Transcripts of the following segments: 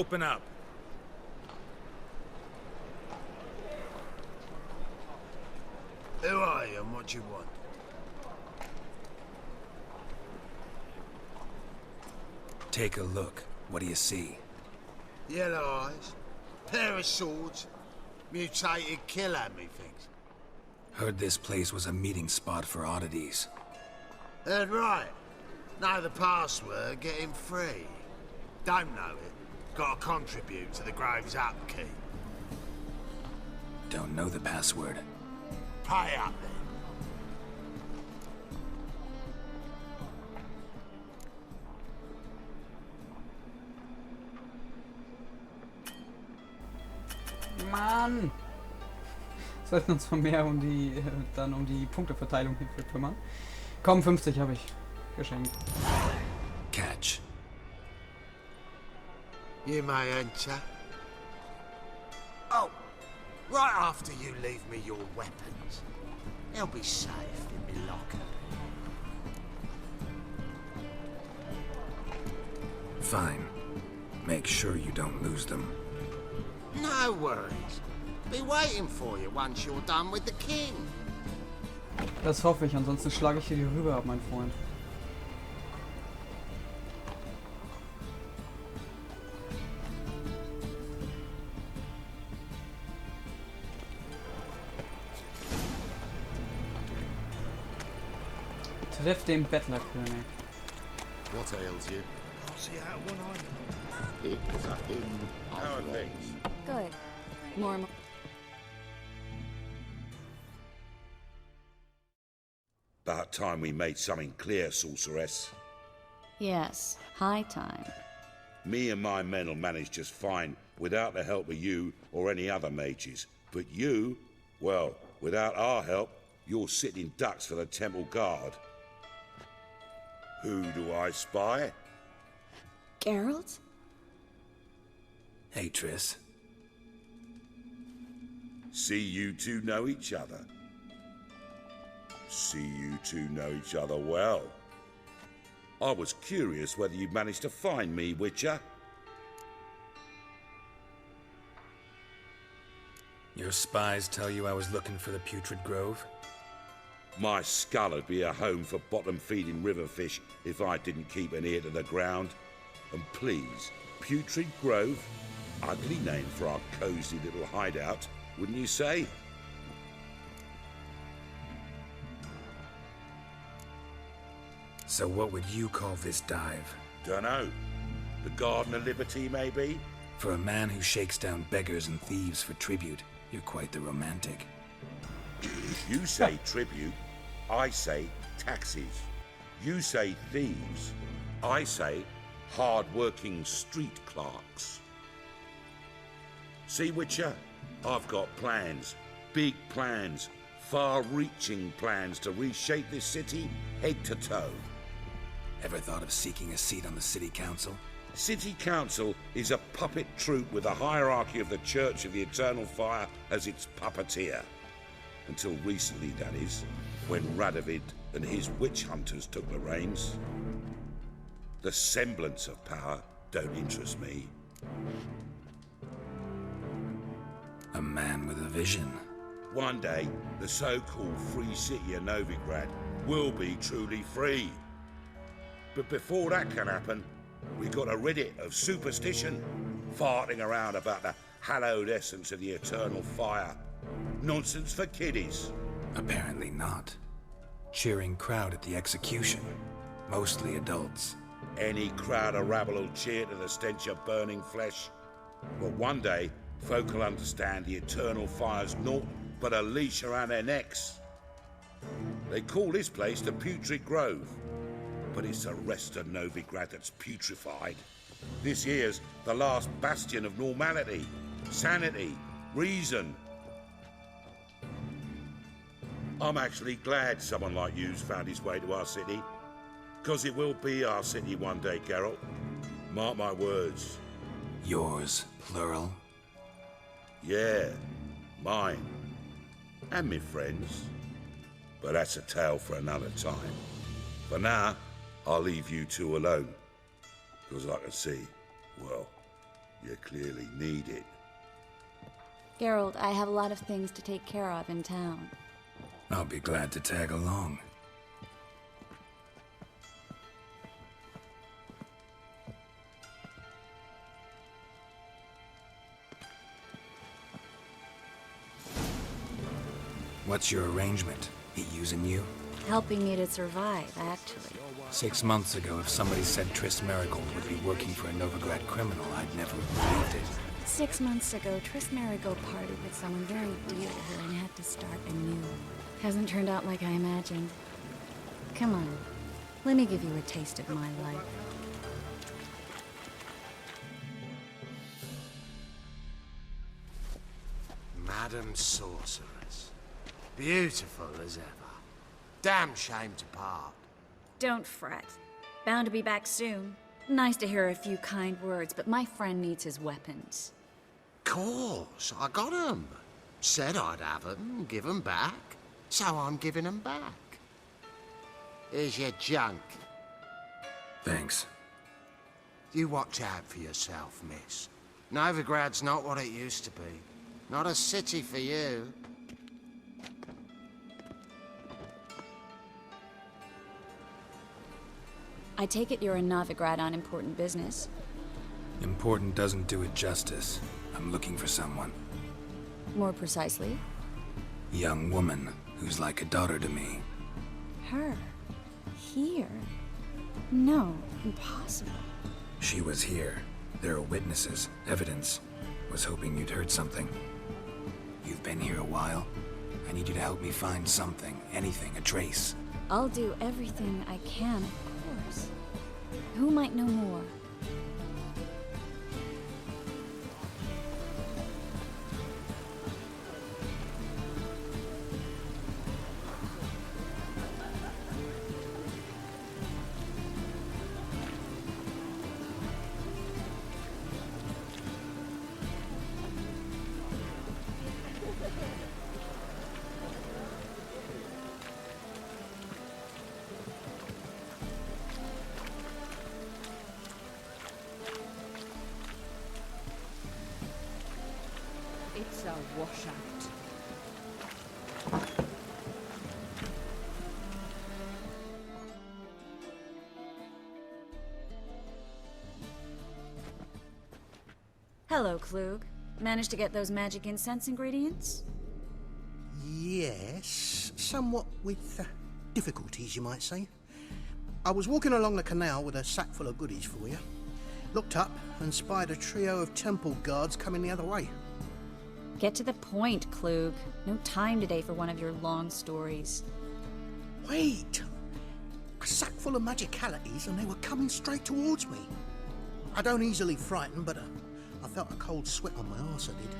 Open up. Who are you and what do you want? Take a look. What do you see? Yellow eyes, pair of swords, mutated killer, methinks. Heard this place was a meeting spot for oddities. Heard right. Know the password, get him free. Don't know it, gotta contribute to the Grave's upkeep. Don't know the password. Pay up then. Mann! Sollten uns mehr um die, dann um die Punkteverteilung hier kümmern. Komm, 50 habe ich geschenkt. Catch. You may enter. Oh, right after you leave me your weapons. They'll be safe in my locker. Fine. Make sure you don't lose them. No worries. Be waiting for you once you're done with the king. Das hoffe ich, ansonsten schlage ich hier die Rübe ab, mein Freund. Treff den Bettlerkönig. What ails you? Can't see out one eye. It is a hymn of things. Good. More. About time we made something clear, sorceress. Yes, high time. Me and my men will manage just fine without the help of you or any other mages. But you, well, without our help, you're sitting ducks for the temple guard. Who do I spy? Geralt? Hey, Triss. See you two know each other. See you two know each other well. I was curious whether you'd managed to find me, Witcher. Your spies tell you I was looking for the Putrid Grove? My skull would be a home for bottom-feeding river fish if I didn't keep an ear to the ground. And please, Putrid Grove? Ugly name for our cozy little hideout, wouldn't you say? So what would you call this dive? Dunno. The Garden of Liberty, maybe? For a man who shakes down beggars and thieves for tribute, you're quite the romantic. You say tribute, I say taxes. You say thieves, I say hard-working street clerks. See, Witcher, I've got plans, big plans, far-reaching plans to reshape this city head to toe. Ever thought of seeking a seat on the city council? City Council is a puppet troupe with the hierarchy of the Church of the Eternal Fire as its puppeteer. Until recently, that is, when Radovid and his witch hunters took the reins. The semblance of power don't interest me. A man with a vision. One day, the so-called free city of Novigrad will be truly free. But before that can happen, we got to rid it of superstition, farting around about the hallowed essence of the eternal fire. Nonsense for kiddies. Apparently not. Cheering crowd at the execution. Mostly adults. Any crowd of rabble will cheer to the stench of burning flesh. But one day, folk will understand the eternal fire's naught but a leash around their necks. They call this place the Putrid Grove. But it's the rest of Novigrad that's putrefied. This here's the last bastion of normality, sanity, reason. I'm actually glad someone like you's found his way to our city. 'Cause it will be our city one day, Geralt. Mark my words. Yours, plural. Yeah, mine. And me friends. But that's a tale for another time. For now, I'll leave you two alone. 'Cause I can see, well, You clearly need it. Geralt, I have a lot of things to take care of in town. I'll be glad to tag along. What's your arrangement? He using you? Helping me to survive, actually. 6 months ago, if somebody said Triss Marigold would be working for a Novigrad criminal, I'd never have believed it. 6 months ago, Triss Marigold partied with someone very dear to her and had to start anew. Hasn't turned out like I imagined. Come on, let me give you a taste of my life. Madam Sorceress. Beautiful as ever. Damn shame to part. Don't fret. Bound to be back soon. Nice to hear a few kind words, but my friend needs his weapons. Course, I got 'em. Said I'd have 'em, give 'em back. So I'm giving 'em back. Here's your junk. Thanks. You watch out for yourself, miss. Novigrad's not what it used to be. Not a city for you. I take it you're in Novigrad on important business. Important doesn't do it justice. I'm looking for someone. More precisely, Young woman who's like a daughter to me. her. Here? No, impossible. She was here. There are witnesses, evidence. Was hoping you'd heard something. You've been here a while. I need you to help me find something, anything, a trace. I'll do everything I can, of course. Who might know more? It's a washout. Hello, Klug. Managed to get those magic incense ingredients? Yes, somewhat with difficulties, you might say. I was walking along the canal with a sack full of goodies for you. Looked up and spied a trio of temple guards coming the other way. Get to the point, Klug. No time today for one of your long stories. Wait! A sack full of magicalities and they were coming straight towards me. I don't easily frighten, but I felt a cold sweat on my arse, I did.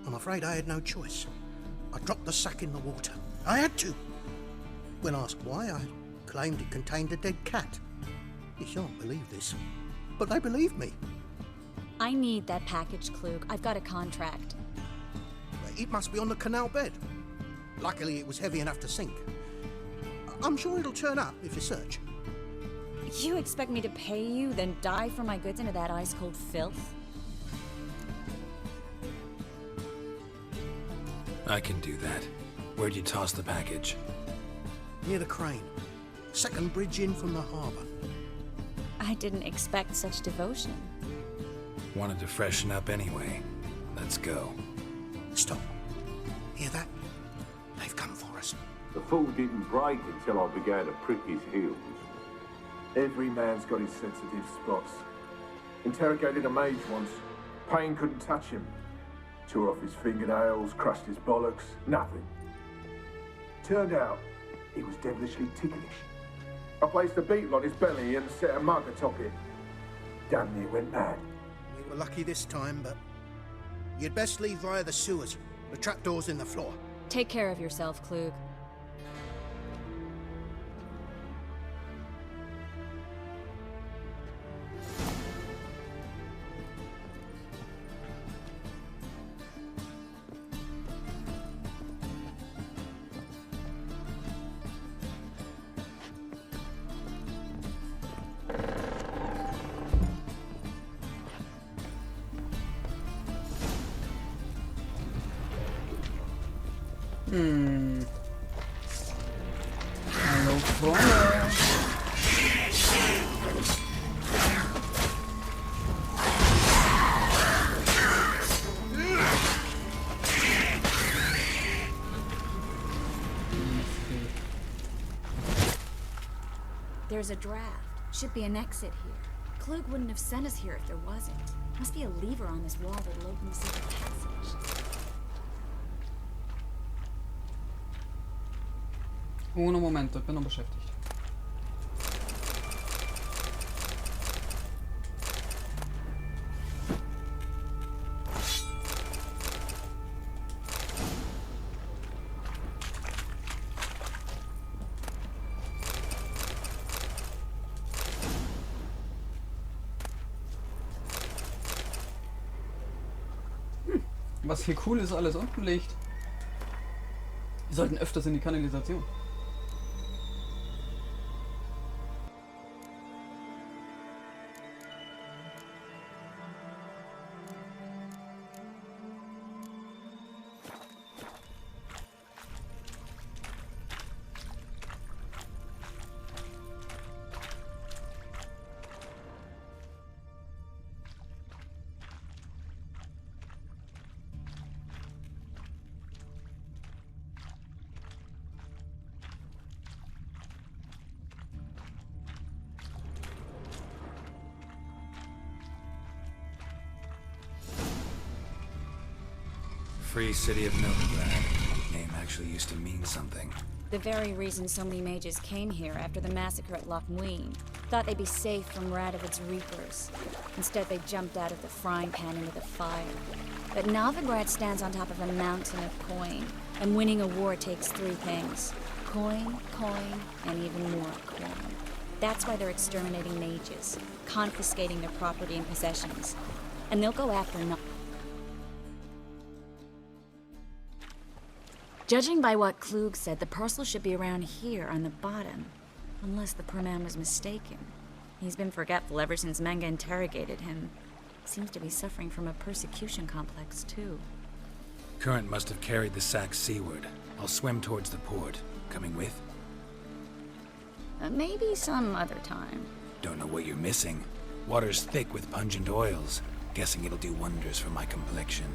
I'm afraid I had no choice. I dropped the sack in the water. I had to. When asked why, I claimed it contained a dead cat. You shan't believe this, but they believed me. I need that package, Klug. I've got a contract. It must be on the canal bed. Luckily, it was heavy enough to sink. I'm sure it'll turn up if you search. You expect me to pay you, then dive for my goods into that ice-cold filth? I can do that. Where'd you toss the package? Near the crane. Second bridge in from the harbour. I didn't expect such devotion. Wanted to freshen up anyway. Let's go. Stop. Hear that? They've come for us. The fall didn't break until I began to prick his heels. Every man's got his sensitive spots. Interrogated a mage once. Pain couldn't touch him. Tore off his fingernails, crushed his bollocks, nothing. Turned out, he was devilishly ticklish. I placed a beetle on his belly and set a mug atop it. Damn near went mad. We were lucky this time, but you'd best leave via the sewers. The trapdoor's in the floor. Take care of yourself, Klug. Hallo, Freunde. There's a draft. Should be an exit here. Klug wouldn't have sent us here if there wasn't. Must be a lever on this wall that'll open the secret passage. Uno momento, ich bin noch beschäftigt. Was hier cool ist, alles unten liegt. Wir sollten öfters in die Kanalisation. Free City of Novigrad. Name actually used to mean something. The very reason so many mages came here after the massacre at Loch Muin. Thought they'd be safe from Radovid's reapers. Instead, they jumped out of the frying pan into the fire. But Novigrad stands on top of a mountain of coin. And winning a war takes three things. Coin, coin, and even more coin. That's why they're exterminating mages. Confiscating their property and possessions. And they'll go after Judging by what Klug said, the parcel should be around here on the bottom. Unless the poor man was mistaken. He's been forgetful ever since Manga interrogated him. Seems to be suffering from a persecution complex, too. Current must have carried the sack seaward. I'll swim towards the port. Coming with? Maybe some other time. Don't know what you're missing. Water's thick with pungent oils. Guessing it'll do wonders for my complexion.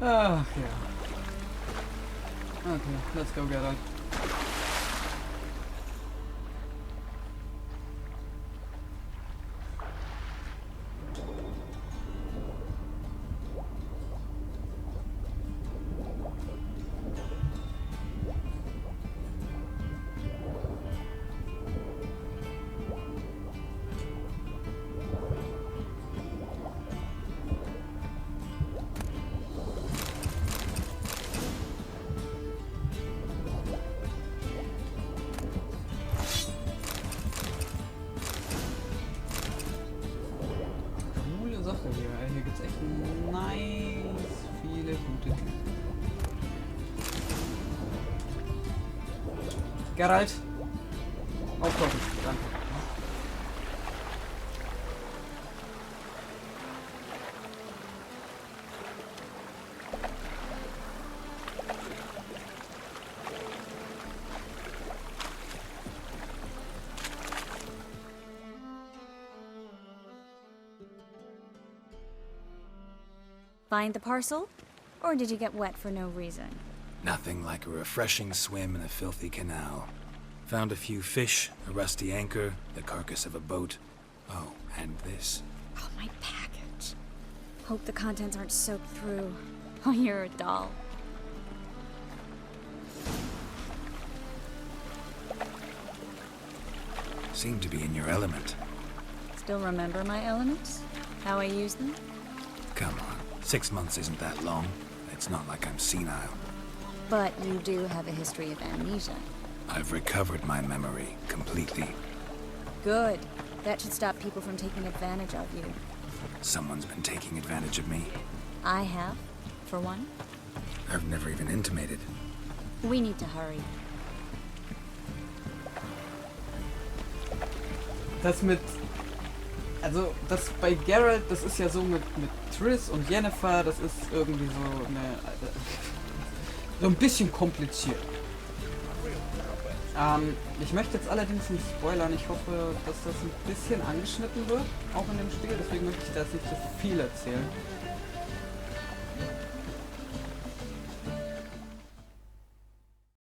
Ach ja. Okay, let's go, Geralt. Hier gibt's echt nice viele gute Dinge. Geralt, auftauchen, danke. Find the parcel? Or did you get wet for no reason? Nothing like a refreshing swim in a filthy canal. Found a few fish, a rusty anchor, the carcass of a boat. Oh, and this. Oh, my package. Hope the contents aren't soaked through. Oh, you're a doll. Seem to be in your element. Still remember my elements? How I use them? Come on. 6 months isn't that long. It's not like I'm senile. But you do have a history of amnesia. I've recovered my memory completely. Good. That should stop people from taking advantage of you. Someone's been taking advantage of me. I have, for one. I've never even intimated. We need to hurry. Das mit Also das bei Geralt, das ist ja so mit Triss und Yennefer, das ist irgendwie so eine so ein bisschen kompliziert. Ich möchte jetzt allerdings nicht spoilern. Ich hoffe, dass das ein bisschen angeschnitten wird, auch in dem Spiel. Deswegen möchte ich da jetzt nicht so viel erzählen.